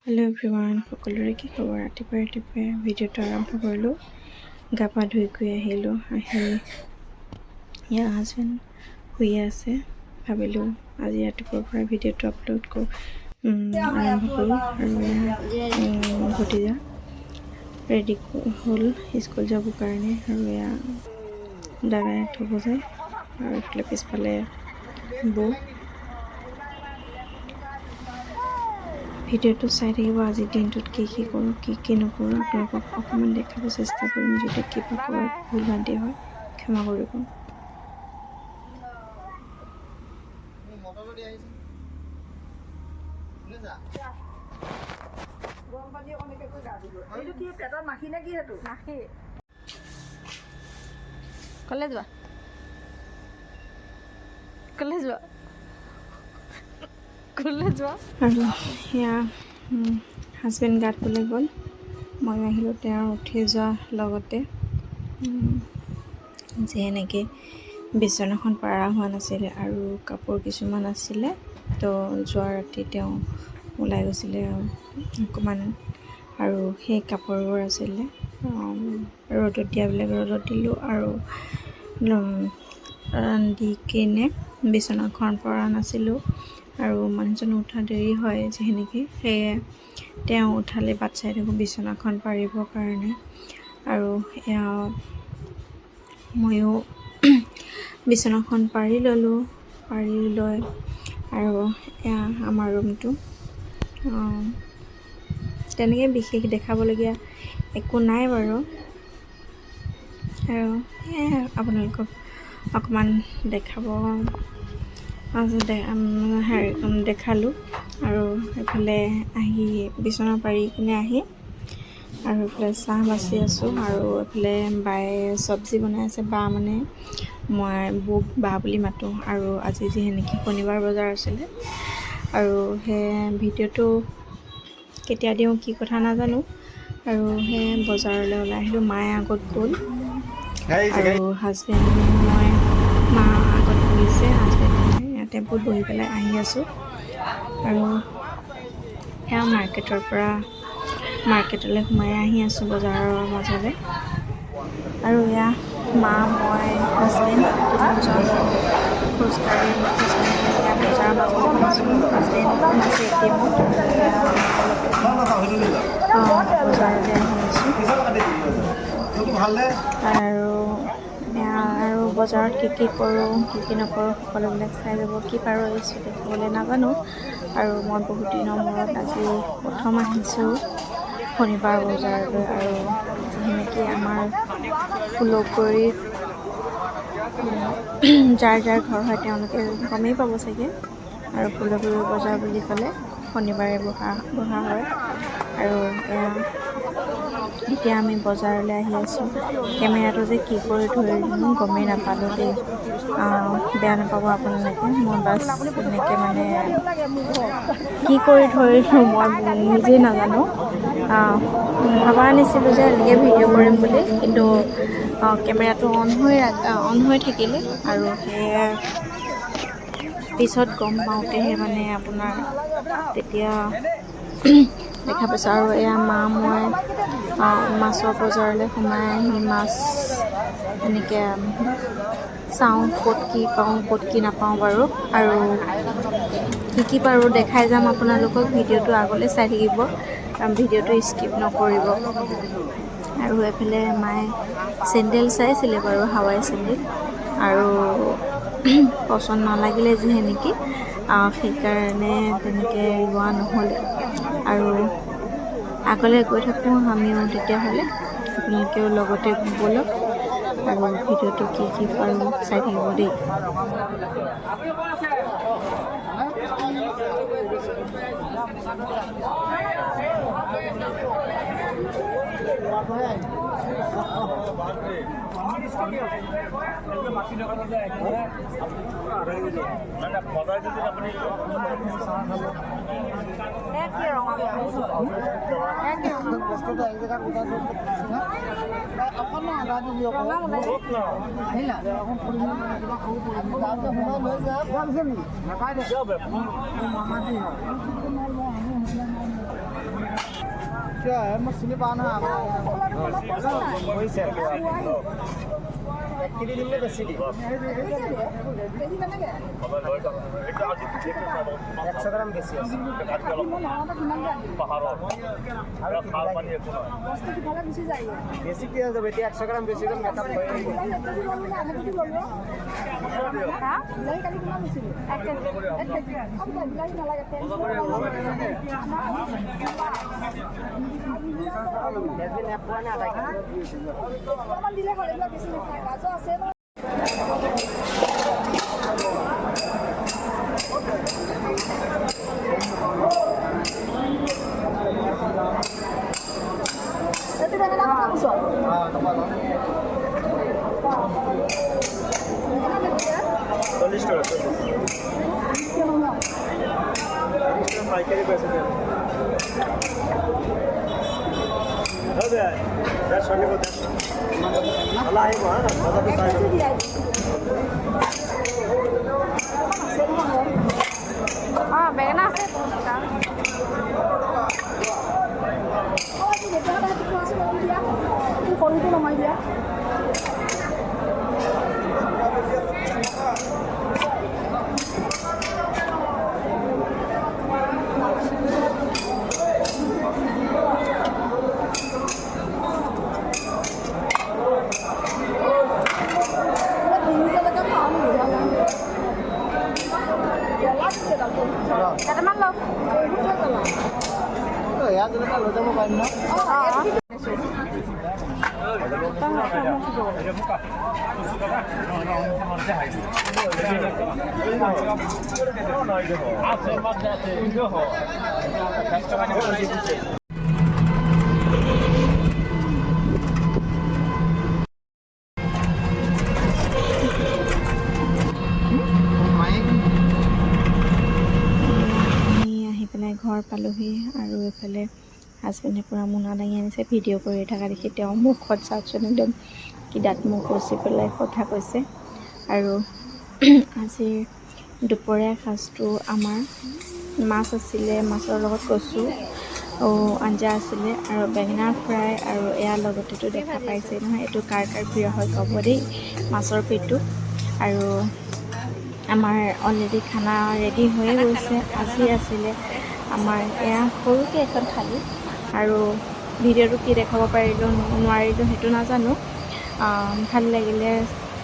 Hello' everyone, সকলোৰে কি খবৰ? ৰাতিপুৱাই ভিডিঅ'টো আৰম্ভ কৰিলোঁ। গা পা ধুই কৰি আহিলোঁ। আহি ইয়াৰ হাজবেণ্ড শুই আছে। ভাবিলোঁ আজি ৰাতিপুৱাৰ পৰা ভিডিঅ'টো আপলোড আৰম্ভ কৰোঁ। আৰু ভতিজা ৰেডি হ'ল স্কুল যাবৰ কাৰণে, আৰু এয়া দাদাই থ'ব যায়, আৰু এইফালে পিছফালে বৌ। ভিডিঅ'টো চাই থাকিব। আজিৰ দিনটোত কি কৰোঁ, কি নকৰোঁ আপোনালোকক অকণমান দেখাব চেষ্টা কৰিম। যদি কিবা ক'ৰবাত ভুল ভ্ৰান্তি হয় ক্ষমা কৰিব। আৰু সেয়া হাজবেণ্ড গাত ধুবলৈ গ'ল, ময়ো আহিলোঁ তেওঁৰ উঠি যোৱাৰ লগতে। যেনেকৈ বিচনাখন পাৰা হোৱা নাছিলে আৰু কাপোৰ কিছুমান আছিলে, তো যোৱা ৰাতি তেওঁ ওলাই গৈছিলে অকণমান, আৰু সেই কাপোৰবোৰ আছিলে ৰ'দত দিয়াবিলাক ৰ'দত দিলোঁ, আৰু ৰান্ধি কিনে বিচনাখন পৰা নাছিলোঁ, আৰু মানুহজন উঠা দেৰি হয় যেনেকৈ, সেয়ে তেওঁ উঠালে বাট চাই থাকোঁ বিচনাখন পাৰিবৰ কাৰণে। আৰু এয়া ময়ো বিচনাখন পাৰি ল'লোঁ। পাৰি লৈ আৰু এয়া আমাৰ ৰুমটো তেনেকৈ বিশেষ দেখাবলগীয়া একো নাই বাৰু, আৰু সেয়াই আপোনালোকক অকণমান দেখালোঁ। আৰু এইফালে আহি বিচনা পাৰি কিনে আহি আৰু এইফালে চাহ বাচি আছোঁ, আৰু এইফালে বায়ে চব্জি বনাই আছে। বা মানে মই বৌক বা বুলি মাতোঁ। আৰু আজি যিহেতু শনিবাৰ বজাৰ আছিলে, আৰু সেই ভিডিঅ'টো কেতিয়া দিওঁ কি কথা নাজানো, আৰু সেই বজাৰলৈ ওলাই আহিলোঁ। মায়ে আগত গ'ল, আৰু হাজবেণ্ড মা আগত বহিছে, হাজবেণ্ড মই টেম্পুত বহি পেলাই আহি আছোঁ। আৰু এয়া মাৰ্কেটলৈ সোমাই আহি আছোঁ, বজাৰৰ মাজলৈ। আৰু এয়া মা, মই, হাজবেণ্ড তিনিজন খোজকাঢ়ি এয়া বজাৰৰ মাজলৈ সোমাইছোঁ। হাজবেণ্ড সোমাইছে ATM-ত, বজাৰলৈ আহি আছোঁ। আৰু বজাৰত কি কৰোঁ, কি নকৰোঁ সকলোবিলাক চাই যাব। কি পাৰোঁ আহিছোঁ দেখাবলৈ নাজানো, আৰু মই বহুত দিনৰ মূৰত আজি প্ৰথম আহিছোঁ শনিবাৰ বজাৰলৈ। আৰু যিহেতু আমাৰ ফুলগুৰিত যাৰ ঘৰ হয় তেওঁলোকে গমেই পাব চাগে, আৰু ফুলগুৰি বজাৰ বুলি ক'লে শনিবাৰে বহা হয়। আৰু এতিয়া আমি বজাৰলৈ আহি আছোঁ। কেমেৰাটো যে কি কৰি ধৰি দিলোঁ গমেই নাপালোঁ দেই, বেয়া নাপাব আপোনালোকে। মই বাছ এনেকৈ মানে কি কৰি ধৰিলোঁ মই নিজেই নাজানো। ভবা নাছিলোঁ যে এনেকৈ ভিডিঅ' কৰিম বুলি, কিন্তু কেমেৰাটো অন হৈ থাকিলে, আৰু সেয়ে পিছত গম পাওঁতেহে মানে আপোনাৰ তেতিয়া দেখা পাইছোঁ। আৰু এয়া মা মই মাছৰ বজাৰলৈ সোমাই আহি মাছ এনেকৈ চাওঁ, ক'ত কি পাওঁ ক'ত কি নাপাওঁ বাৰু, আৰু কি পাৰোঁ দেখাই যাম আপোনালোকক। ভিডিঅ'টো আগলৈ চাই থাকিব, ভিডিঅ'টো স্কিপ নকৰিব। আৰু এইফালে মায়ে চেণ্ডেল চাইছিলে বাৰু, হাৱাই চেণ্ডেল, আৰু পচন্দ নালাগিলে যিহেতু সেইকাৰণে তেনেকৈ লোৱা নহ'লে। আৰু আগলৈ গৈ থাকোঁ আমিও, তেতিয়াহ'লে আপোনালোকেও লগতে ব'লক, আৰু ভিডিঅ'টো কি পাৰোঁ চাই থাকিব দেই। মই চিনি পাওঁ নহয় কিনি দিম নে বেছি দিম 100 গ্ৰাম বেছি আছে বেছি কি যাব এতিয়া 100 গ্ৰাম বেছি দিম মেকআপ হৈ পাইকারি পয়সা দেন হবে যার সঙ্গে বলতে আল্লাহ আইবো না দাদা তো চাই বেঙেনা আছে সৰুটো নমাই দিয়া কেইটামান লওক ইয়াত যেনেকৈ লৈ যাব পাৰিম ন ঘৰ পালোহি আৰু এইফালে হাজবেণ্ডে পূৰা মোনা দাঙি আনিছে ভিডিঅ' কৰি থকা দেখি তেওঁ মুখত চাওকচোন একদম কি দাঁত মুখ কচি পেলাই কথা কৈছে আৰু আজিৰ দুপৰীয়া সাজটো আমাৰ মাছ আছিলে মাছৰ লগত কচু আঞ্জা আছিলে আৰু বেঙেনা ফ্ৰাই আৰু এয়াৰ লগতেতো দেখা পাইছে নহয় এইটো কাৰ কাৰ প্ৰিয় হয় ক'ব দেই মাছৰ পেটু আৰু আমাৰ অলৰেডি খানা ৰেডি হৈয়ে গৈছে আজি আছিলে আমাৰ এয়া সৰুকৈ এখন থালি আৰু ভিডিঅ'টো কি দেখাব পাৰিলোঁ নোৱাৰিলোঁ সেইটো নাজানো ভাল লাগিলে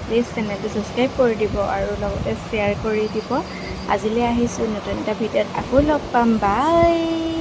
প্লিজ চেনেলটো ছাবস্ক্ৰাইব কৰি দিব আৰু লগতে শ্বেয়াৰ কৰি দিব আজিলৈ আহিছোঁ নতুন এটা ভিডিঅ'ত আকৌ লগ পাম বাই